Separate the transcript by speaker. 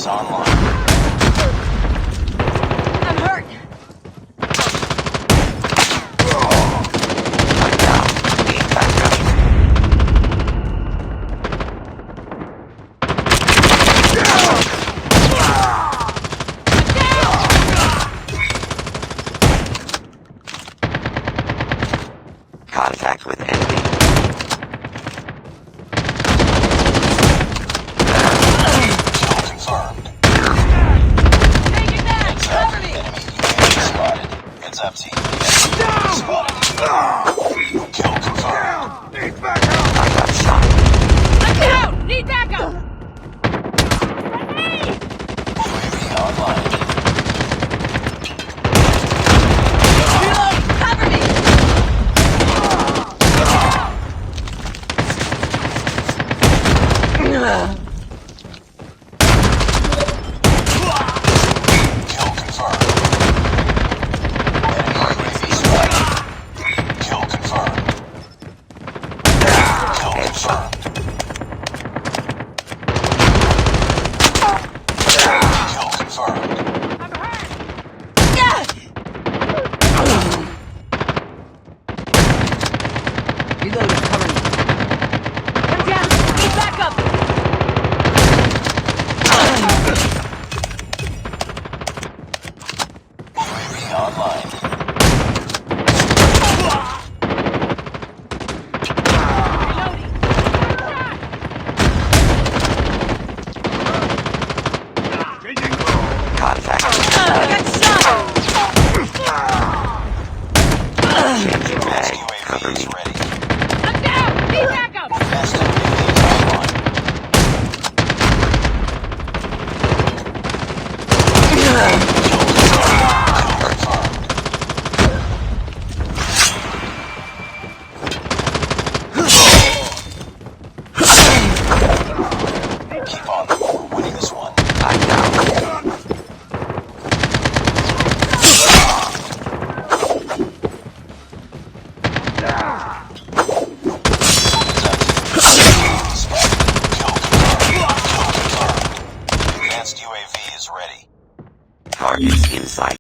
Speaker 1: online.
Speaker 2: I'm hurt.
Speaker 3: Contact with enemy.
Speaker 1: Kill confirmed.
Speaker 2: Taking that!
Speaker 1: Heads up.
Speaker 2: Cover me!
Speaker 1: Enemy UAV spotted. Heads up, team. Enemy spotted. Kill confirmed.
Speaker 3: I got shot.
Speaker 2: I'm down! Need backup!
Speaker 1: UAV online.
Speaker 2: Reloading! Cover me!
Speaker 1: Kill confirmed. Enemy UAV spotted. Kill confirmed. Kill confirmed. Kill confirmed.
Speaker 2: Yeah! Reloading, cover me. I'm down! Need backup!
Speaker 1: UAV online.
Speaker 3: Contact.
Speaker 2: I got shot!
Speaker 3: Changing mag. Cover
Speaker 1: UAV is
Speaker 3: me.
Speaker 1: ready.
Speaker 2: I'm down! Need backup!
Speaker 1: Fast UAV is online. Keep on. We're winning this one.
Speaker 3: I'm down.
Speaker 1: Advanced UAV is ready.
Speaker 3: Targets in sight.